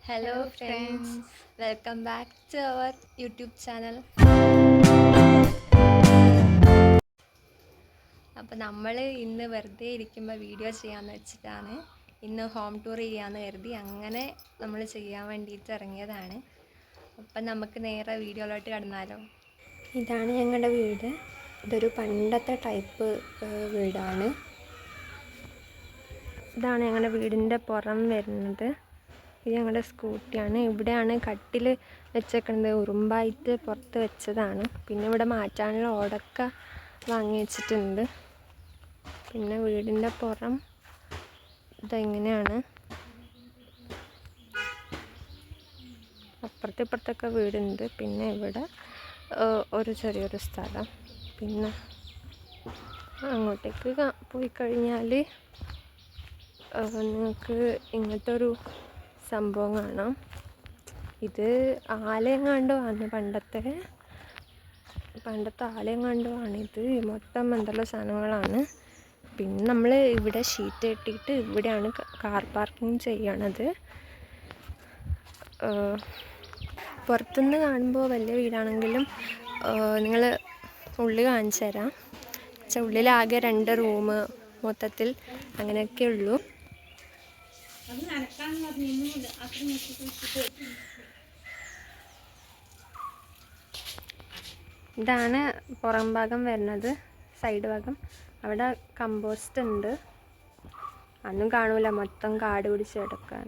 Hello friends, welcome back to our YouTube channel. അപ്പോൾ നമ്മൾ ഇന്ന് വെറുതെ ഇരിക്കുമ്പോൾ വീഡിയോ ചെയ്യാമെന്ന് വെച്ചിട്ടാണ്. ഇന്ന് ഹോം ടൂർ ചെയ്യാമെന്ന് കരുതി അങ്ങനെ നമ്മൾ ചെയ്യാൻ വേണ്ടിയിട്ട് ഇറങ്ങിയതാണ്. അപ്പം നമുക്ക് നേരെ വീഡിയോയിലോട്ട് കടന്നാലോ. ഇതാണ് ഞങ്ങളുടെ വീട്. ഇതൊരു പണ്ടത്തെ ടൈപ്പ് വീടാണ്. ഇതാണ് ഞങ്ങളുടെ വീടിൻ്റെ പുറം വരുന്നത്. ഇത് ഞങ്ങളുടെ സ്കൂട്ടിയാണ്. ഇവിടെയാണ് കട്ടിൽ വെച്ചേക്കുന്നത്. ഉറുമ്പായിട്ട് പുറത്ത് വെച്ചതാണ്. പിന്നെ ഇവിടെ മാറ്റാനുള്ള ഓടൊക്കെ വാങ്ങി വെച്ചിട്ടുണ്ട്. പിന്നെ വീടിൻ്റെ പുറം ഇതെങ്ങനെയാണ്. അപ്പുറത്തൊക്കെ വീടുണ്ട്. പിന്നെ ഇവിടെ ഒരു ചെറിയൊരു സ്ഥലം. പിന്നെ അങ്ങോട്ടേക്ക് പോയി കഴിഞ്ഞാൽ നിങ്ങൾക്ക് ഇങ്ങനത്തെ ഒരു സംഭവം കാണാം. ഇത് ആലയെങ്ങാണ്ടോ ആണ്, പണ്ടത്തെ ആലയെങ്ങാണ്ടോ ആണ്. ഇത് മൊത്തം എന്തെല്ലോ സാധനങ്ങളാണ്. പിന്നെ നമ്മൾ ഇവിടെ ഷീറ്റ് കെട്ടിയിട്ട് ഇവിടെയാണ് കാർ പാർക്കിംഗ് ചെയ്യണത്. പുറത്തുനിന്ന് കാണുമ്പോൾ വലിയ വീടാണെങ്കിലും നിങ്ങൾ ഉള്ളിൽ കാണിച്ചു തരാം. ഉള്ളിലാകെ 2 റൂം മൊത്തത്തിൽ അങ്ങനെയൊക്കെ ഉള്ളൂ. ഇതാണ് പുറം ഭാഗം വരുന്നത്, സൈഡ് ഭാഗം. അവിടെ കമ്പോസ്റ്റ് ഉണ്ട്. അന്നും കാണൂല, മൊത്തം കാട് പിടിച്ച് കിടക്കാൻ.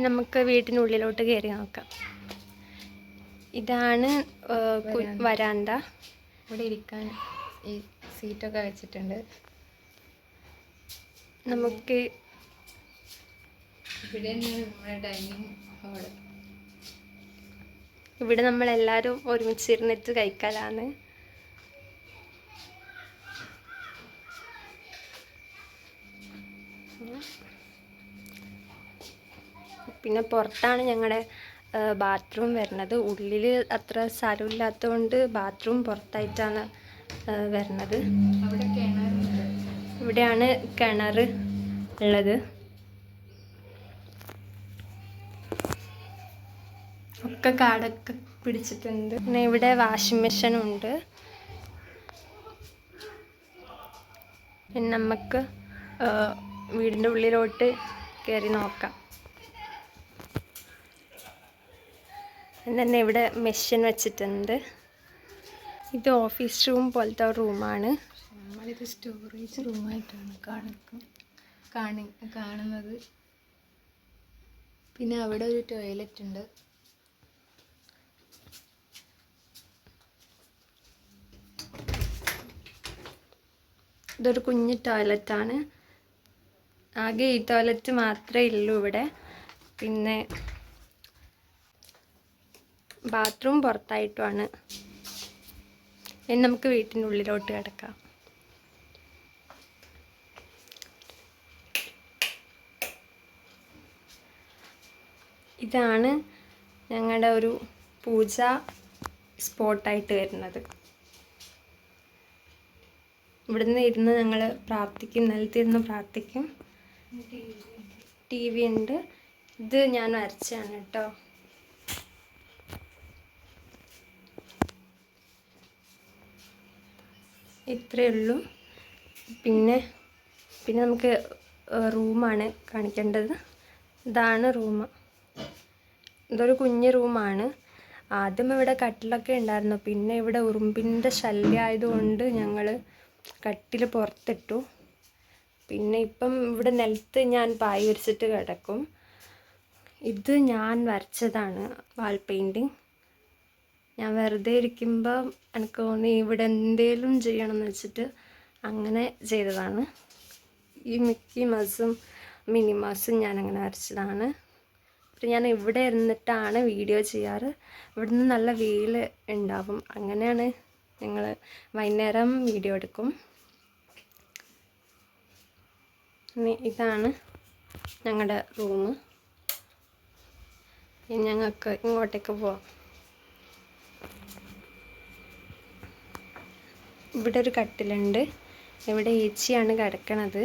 നമുക്ക് വീട്ടിനുള്ളിലോട്ട് കയറി നോക്കാം. ഇതാണ് വരാന്ത. ഇവിടെ ഇരിക്കാൻ ഈ സീറ്റൊക്കെ വെച്ചിട്ടുണ്ട്. നമുക്ക് ഇവിടെ നമ്മുടെ ഡൈനിങ് ഹാള്. ഇവിടെ നമ്മളെല്ലാവരും ഒരുമിച്ചിരുന്നിട്ട് കഴിക്കലാണ്. പിന്നെ പുറത്താണ് ഞങ്ങളുടെ ബാത്റൂം വരുന്നത്. ഉള്ളിൽ അത്ര സ്ഥലമില്ലാത്തതുകൊണ്ട് ബാത്റൂം പുറത്തായിട്ടാണ് വരുന്നത്. ഇവിടെയാണ് കിണർ ഉള്ളത്. ഒക്കെ കാടൊക്കെ പിടിച്ചിട്ടുണ്ട്. പിന്നെ ഇവിടെ വാഷിംഗ് മെഷീൻ ഉണ്ട്. പിന്നെ നമുക്ക് വീടിൻ്റെ ഉള്ളിലോട്ട് കയറി നോക്കാം. തന്നെ ഇവിടെ മെഷീൻ വെച്ചിട്ടുണ്ട്. ഇത് ഓഫീസ് റൂം പോലത്തെ റൂമാണ്. നമ്മളിത് സ്റ്റോറേജ് റൂമായിട്ടാണ് കാണുന്നത്. പിന്നെ അവിടെ ഒരു ടോയ്ലറ്റ് ഉണ്ട്. ഇതൊരു കുഞ്ഞു ടോയ്ലറ്റാണ്. ആകെ ഈ ടോയ്ലറ്റ് മാത്രമേ ഉള്ളൂ ഇവിടെ. പിന്നെ ബാത്റൂം പുറത്തായിട്ടുമാണ്. ഇനി നമുക്ക് വീട്ടിനുള്ളിലോട്ട് കിടക്കാം. ഇതാണ് ഞങ്ങളുടെ ഒരു പൂജ സ്പോട്ടായിട്ട് വരുന്നത്. ഇവിടുന്ന് ഇരുന്ന് ഞങ്ങൾ പ്രാർത്ഥിക്കും. നിലത്തിരുന്ന് പ്രാർത്ഥിക്കും. TV ഉണ്ട്. ഇത് ഞാൻ വരച്ചാണ് കേട്ടോ. ഇത്രയേ ഉള്ളൂ. പിന്നെ നമുക്ക് റൂമാണ് കാണിക്കേണ്ടത്. ഇതാണ് റൂം. ഇതൊരു കുഞ്ഞ് റൂമാണ്. ആദ്യം ഇവിടെ കട്ടിലൊക്കെ ഉണ്ടായിരുന്നു. പിന്നെ ഇവിടെ ഉറുമ്പിൻ്റെ ശല്യം ആയതുകൊണ്ട് ഞങ്ങൾ കട്ടിൽ പുറത്തിട്ടു. പിന്നെ ഇപ്പം ഇവിടെ നിലത്ത് ഞാൻ പായ വിരിച്ചിട്ട് കിടക്കും. ഇത് ഞാൻ വരച്ചതാണ്, വാൾ പെയിൻറ്റിങ്. ഞാൻ വെറുതെ ഇരിക്കുമ്പോൾ എനിക്ക് തോന്നി ഇവിടെ എന്തേലും ചെയ്യണമെന്ന് വെച്ചിട്ട് അങ്ങനെ ചെയ്തതാണ്. ഈ മിക്കി മൗസും മിനി മൗസും ഞാനങ്ങനെ വരച്ചതാണ്. അപ്പം ഞാൻ ഇവിടെ ഇരുന്നിട്ടാണ് വീഡിയോ ചെയ്യാറ്. ഇവിടുന്ന് നല്ല വെയിൽ ഉണ്ടാവും. അങ്ങനെയാണ് ഞങ്ങൾ വൈകുന്നേരം വീഡിയോ എടുക്കും. ഇതാണ് ഞങ്ങളുടെ റൂം. ഇനി ഞങ്ങൾക്ക് ഇങ്ങോട്ടേക്ക് പോവാം. ഇവിടെ ഒരു കട്ടിലുണ്ട്. ഇവിടെ ഏച്ചിയാണ് കിടക്കണത്.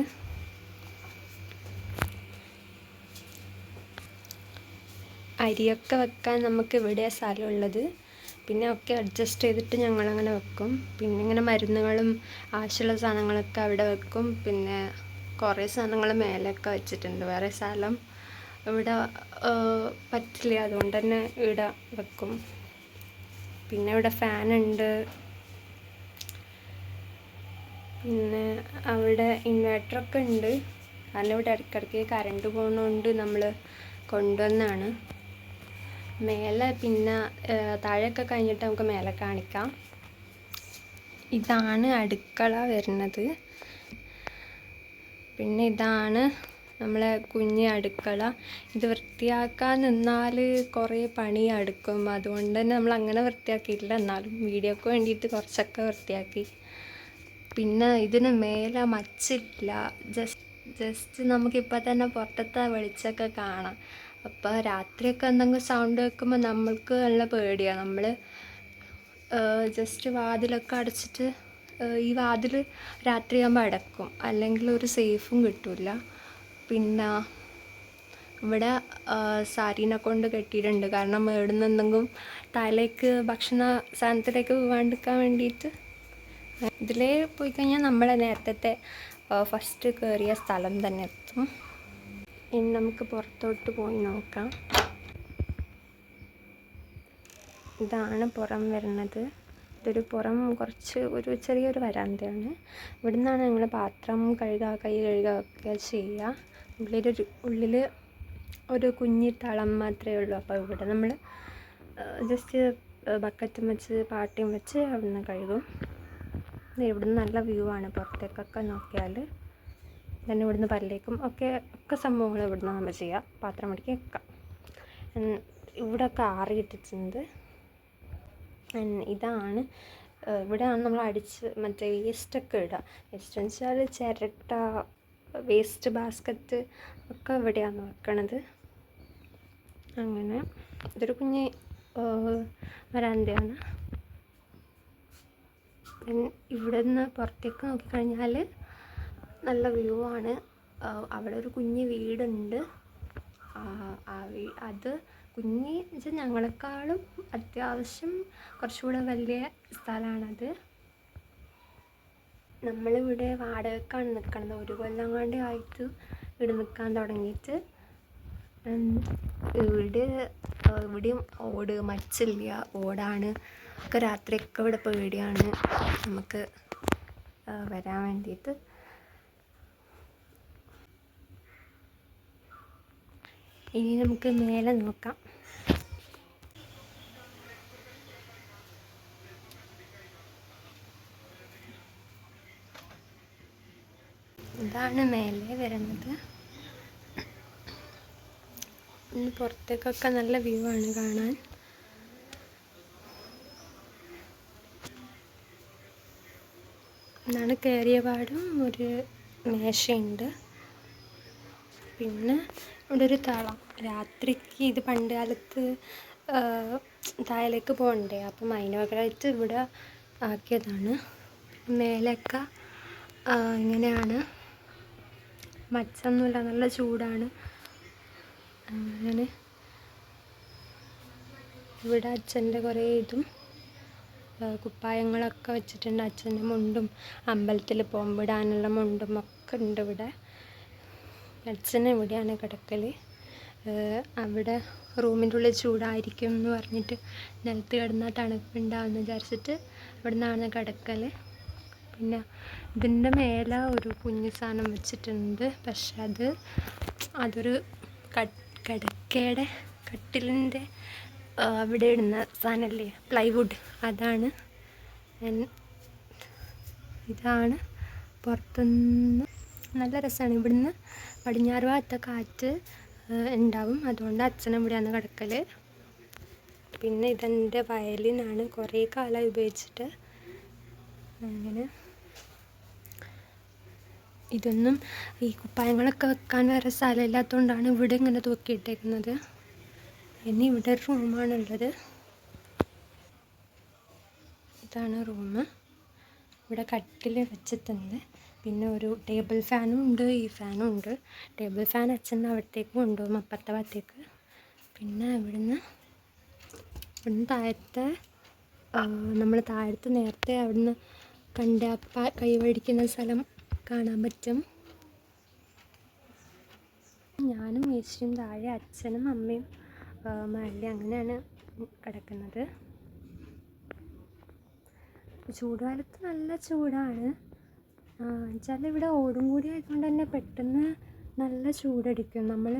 അരിയൊക്കെ വെക്കാൻ നമുക്ക് ഇവിടെ സ്ഥലമുള്ളത്. പിന്നെ ഒക്കെ അഡ്ജസ്റ്റ് ചെയ്തിട്ട് ഞങ്ങളങ്ങനെ വെക്കും. പിന്നെ ഇങ്ങനെ മരുന്നുകളും ആവശ്യമുള്ള സാധനങ്ങളൊക്കെ അവിടെ വെക്കും. പിന്നെ കുറേ സാധനങ്ങൾ മേലെയൊക്കെ വെച്ചിട്ടുണ്ട്. വേറെ സ്ഥലം ഇവിടെ പറ്റില്ല, അതുകൊണ്ട് തന്നെ ഇവിടെ വെക്കും. പിന്നെ ഇവിടെ ഫാനുണ്ട്. പിന്നെ അവിടെ ഇൻവേർട്ടറൊക്കെ ഉണ്ട്. കാരണം ഇവിടെ ഇടയ്ക്കിടയ്ക്ക് കറണ്ട് പോകുന്നതുകൊണ്ട് നമ്മൾ കൊണ്ടുവന്നാണ്. മേലെ പിന്നെ താഴെയൊക്കെ കഴിഞ്ഞിട്ട് നമുക്ക് മേലെ കാണിക്കാം. ഇതാണ് അടുക്കള വരുന്നത്. പിന്നെ ഇതാണ് നമ്മളെ കുഞ്ഞ് അടുക്കള. ഇത് വൃത്തിയാക്കാൻ നിന്നാൽ കുറേ പണി അടുക്കും. അതുകൊണ്ട് തന്നെ നമ്മൾ അങ്ങനെ വൃത്തിയാക്കിയിട്ടില്ല. എന്നാലും വീഡിയോക്ക് വേണ്ടിയിട്ട് കുറച്ചൊക്കെ വൃത്തിയാക്കി. പിന്നെ ഇതിന് മേലെ മച്ചില്ല. ജസ്റ്റ് നമുക്കിപ്പോൾ തന്നെ പുറത്തത്തെ വെളിച്ചമൊക്കെ കാണാം. അപ്പോൾ രാത്രിയൊക്കെ എന്തെങ്കിലും സൗണ്ട് കേൾക്കുമ്പോൾ നമ്മൾക്ക് നല്ല പേടിയാണ്. നമ്മൾ ജസ്റ്റ് വാതിലൊക്കെ അടച്ചിട്ട് ഈ വാതിൽ രാത്രിയാകുമ്പോൾ അടക്കും, അല്ലെങ്കിൽ ഒരു സേഫും കിട്ടില്ല. പിന്നെ ഇവിടെ സാരീനെ കൊണ്ട് കെട്ടിയിട്ടുണ്ട്. കാരണം ഇവിടെ നിന്ന് എന്തെങ്കിലും തലയ്ക്ക് ഭക്ഷണ സാധനത്തിലേക്ക് പോകാണ്ടിരിക്കാൻ വേണ്ടിയിട്ട്. ഇതിലേ പോയി കഴിഞ്ഞാൽ നമ്മൾ നേരത്തെ ഫസ്റ്റ് കയറിയ സ്ഥലം തന്നെ എത്തും. ഇനി നമുക്ക് പുറത്തോട്ട് പോയി നോക്കാം. ഇതാണ് പുറം വരുന്നത്. ഇതൊരു പുറം കുറച്ച് ഒരു ചെറിയൊരു വരാന്തയാണ്. ഇവിടെ നിന്നാണ് ഞങ്ങൾ പാത്രം കഴുകുക, കൈ കഴുകുക ഒക്കെ ചെയ്യുക. ഉള്ളിൽ ഒരു കുഞ്ഞി തളം മാത്രമേ ഉള്ളൂ. അപ്പോൾ ഇവിടെ നമ്മൾ ജസ്റ്റ് ബക്കറ്റും വെച്ച് പാട്ടിയും വെച്ച് അവിടെ നിന്ന് കഴുകും. ഇവിടുന്ന് നല്ല വ്യൂ ആണ്. പുറത്തേക്കൊക്കെ നോക്കിയാൽ തന്നെ ഇവിടുന്ന് പല്ലേക്കും ഒക്കെ സംഭവങ്ങൾ ഇവിടുന്ന് നമ്മൾ ചെയ്യുക. പാത്രം മടിക്കൊക്കെ ഇവിടെയൊക്കെ ആറിയിട്ടിട്ടുണ്ട്. ഇതാണ് ഇവിടെയാണ് നമ്മൾ അടിച്ച് മറ്റേ വേസ്റ്റൊക്കെ ഇടുക. വേസ്റ്റ് എന്ന് വെച്ചാൽ ചിരട്ട, വേസ്റ്റ് ബാസ്ക്കറ്റ് ഒക്കെ ഇവിടെയാണ് വെക്കണത്. അങ്ങനെ ഇതൊരു കുഞ്ഞ് വരാന്തയാണ്. ഇവിടെ നിന്ന് പുറത്തേക്ക് നോക്കിക്കഴിഞ്ഞാൽ നല്ല വ്യൂ ആണ്. അവിടെ ഒരു കുഞ്ഞ് വീടുണ്ട്. അത് കുഞ്ഞ് വെച്ചാൽ ഞങ്ങളെക്കാളും അത്യാവശ്യം കുറച്ചുകൂടെ വലിയ സ്ഥലമാണത്. നമ്മളിവിടെ വാടകയ്ക്കാണ് നിൽക്കുന്നത്. 1 കൊല്ലം കൊണ്ട് ആയിട്ട് ഇവിടെ നിൽക്കാൻ തുടങ്ങിയിട്ട്. ഇവിടെയും ഓട്, മച്ചില്ല, ഓടാണ്. ഒക്കെ രാത്രിയൊക്കെ ഇവിടെ പേടിയാണ് നമുക്ക് വരാൻ വേണ്ടിയിട്ട്. ഇനി നമുക്ക് മേലെ നോക്കാം. ഇതാണ് മേലെ വരുന്നത്. ഇനി പുറത്തേക്കൊക്കെ നല്ല വ്യൂ ആണ് കാണാൻ. ഇതാണ് കയറിയ പാടും ഒരു മേശയുണ്ട്. പിന്നെ ഇവിടെ ഒരു തളം. രാത്രിക്ക് ഇത് പണ്ട് കാലത്ത് താഴേക്ക് പോകണ്ടേ, അപ്പം അതിന് പകരമായിട്ട് ഇവിടെ ആക്കിയതാണ്. മേലൊക്കെ ഇങ്ങനെയാണ്. മച്ചൊന്നുമില്ല, നല്ല ചൂടാണ്. അങ്ങനെ ഇവിടെ അച്ഛൻ്റെ കുറേ ഇതും കുപ്പായങ്ങളൊക്കെ വെച്ചിട്ടുണ്ട്. അച്ഛൻ്റെ മുണ്ടും അമ്പലത്തിൽ പോകുമ്പോൾ ഇടാനുള്ള മുണ്ടും ഒക്കെ ഉണ്ട് ഇവിടെ. അച്ഛൻ ഇവിടെയാണ് കിടക്കൽ. അവിടെ റൂമിൻ്റെ ഉള്ളിൽ ചൂടായിരിക്കും എന്ന് പറഞ്ഞിട്ട് നിലത്ത് കിടന്നാൽ തണുപ്പുണ്ടാവുമെന്ന് വിചാരിച്ചിട്ട് ഇവിടെ നിന്നാണ് കിടക്കൽ. പിന്നെ ഇതിൻ്റെ മേലെ ഒരു കുഞ്ഞു സാധനം വെച്ചിട്ടുണ്ട്. പക്ഷെ അതൊരു കിടക്കയുടെ കട്ടിലിൻ്റെ അവിടെ ഇടുന്ന സാധനമല്ലേ, പ്ലൈവുഡ്, അതാണ്. ഇതാണ് പുറത്തുനിന്ന്. നല്ല രസമാണ്. ഇവിടുന്ന് പടിഞ്ഞാറ് ഭാഗത്തെ കാറ്റ് ഉണ്ടാവും. അതുകൊണ്ട് അച്ഛൻ ഇവിടെയാണ് കിടക്കൽ. പിന്നെ ഇതെൻ്റെ വയലിനാണ്. കുറേ കാലം ഉപയോഗിച്ചിട്ട്. അങ്ങനെ ഇതൊന്നും ഈ കുപ്പായങ്ങളൊക്കെ വെക്കാൻ വേറെ സ്ഥലമില്ലാത്തതുകൊണ്ടാണ് ഇവിടെ ഇങ്ങനെ തൂക്കിയിട്ടേക്കുന്നത്. ഇനി ഇവിടെ ഒരു റൂമാണുള്ളത്. ഇതാണ് റൂം. ഇവിടെ കട്ടിൽ വെച്ചിട്ടുണ്ട്. പിന്നെ ഒരു ടേബിൾ ഫാനും ഉണ്ട്, ഈ ഫാനും ഉണ്ട്. ടേബിൾ ഫാൻ അച്ഛൻ അവിടത്തേക്ക് കൊണ്ടുപോകും, അപ്പുറത്തെ ഭാഗത്തേക്ക്. പിന്നെ ഇവിടുന്ന് താഴത്തെ നമ്മൾ താഴത്ത് നേരത്തെ അവിടുന്ന് കണ്ട കൈവഴിക്കുന്ന സ്ഥലം കാണാൻ പറ്റും. ഞാനും മേശയും താഴെ, അച്ഛനും അമ്മയും മേളിൽ അങ്ങനെയാണ് കിടക്കുന്നത്. ചൂടുകാലത്ത് നല്ല ചൂടാണ്. വെച്ചാൽ ഇവിടെ ഓടും കൂടി ആയതുകൊണ്ട് തന്നെ പെട്ടെന്ന് നല്ല ചൂടടിക്കും. നമ്മൾ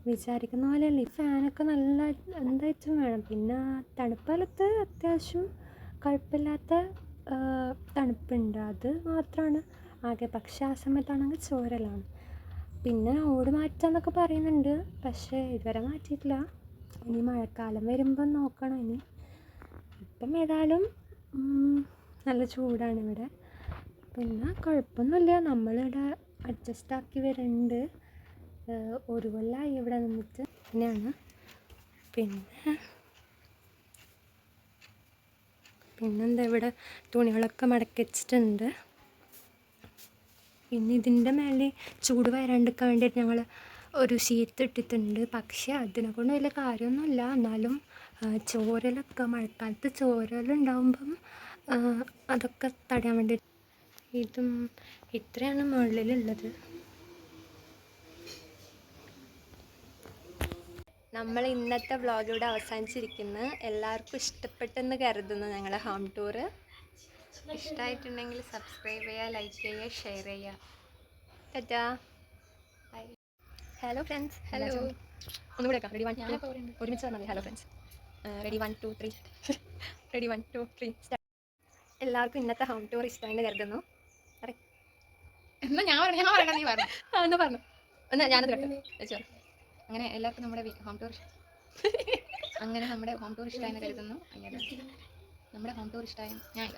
വിചാരിക്കുന്ന പോലെയല്ല. ഈ ഫാനൊക്കെ നല്ല എന്തായിട്ടും വേണം. പിന്നെ തണുപ്പ് കാലത്ത് അത്യാവശ്യം കുഴപ്പമില്ലാത്ത തണുപ്പുണ്ട്, അത് മാത്രമാണ് ആകെ. പക്ഷേ ആ സമയത്താണെങ്കിൽ ചോരലാണ്. പിന്നെ ഓട് മാറ്റാന്നൊക്കെ പറയുന്നുണ്ട്, പക്ഷേ ഇതുവരെ മാറ്റിയിട്ടില്ല. ഇനി മഴക്കാലം വരുമ്പം നോക്കണം. ഇനി ഇപ്പം ഏതായാലും നല്ല ചൂടാണ് ഇവിടെ. പിന്നെ കുഴപ്പമൊന്നുമില്ല, നമ്മളിവിടെ അഡ്ജസ്റ്റ് ആക്കി വരുന്നുണ്ട്. ഒരു കൊല്ലമായി ഇവിടെ നിന്നിട്ട് തന്നെയാണ്. പിന്നെന്താ, ഇവിടെ തുണികളൊക്കെ മടക്കി വെച്ചിട്ടുണ്ട്. പിന്നെ ഇതിൻ്റെ മേലെ ചൂട് വരാണ്ടിരിക്കാൻ വേണ്ടിയിട്ട് ഞങ്ങൾ ഒരു ഷീറ്റ് ഇട്ടിട്ടുണ്ട്. പക്ഷേ അതിനെ കൊണ്ട് വലിയ കാര്യമൊന്നുമില്ല. എന്നാലും ചോരലൊക്കെ മഴക്കാലത്ത് ചോരലുണ്ടാവുമ്പം അതൊക്കെ തടയാൻ വേണ്ടി ഇത്രയാണ് മുകളിലുള്ളത്. നമ്മൾ ഇന്നത്തെ വ്ളോഗ് ഇവിടെ അവസാനിച്ചിരിക്കുന്നു. എല്ലാവർക്കും ഇഷ്ടപ്പെട്ടെന്ന് കരുതുന്നു ഞങ്ങളുടെ ഹോം ടൂറ്. ഇഷ്ടമായിട്ടുണ്ടെങ്കിൽ സബ്സ്ക്രൈബ് ചെയ്യുക, ലൈക്ക് ചെയ്യുക, ഷെയർ ചെയ്യുക. ടാറ്റാ. Hello friends. ഹലോ. ഒന്നുകൂടെ വെക്കാം. റെഡി 1 2 ഒരുമിച്ച് പറഞ്ഞാൽ ഹലോ ഫ്രണ്ട്സ്. റെഡി 1 2 3 റെഡി 1 2 3 എല്ലാവർക്കും ഇന്നത്തെ ഹോം ടൂർ ഇഷ്ടമായെന്ന് കരുതുന്നു. എന്നാ ഞാൻ പറയണം, നീ പറഞ്ഞു. എന്നാ പറഞ്ഞു. എന്നാ ഞാനത് കേട്ടോ വെച്ചോ. അങ്ങനെ എല്ലാവർക്കും നമ്മുടെ ഹോം ടൂർ ഇഷ്ടമായെന്ന് കരുതുന്നു. നമ്മുടെ ഹോം ടൂർ ഇഷ്ടമായി ഞാൻ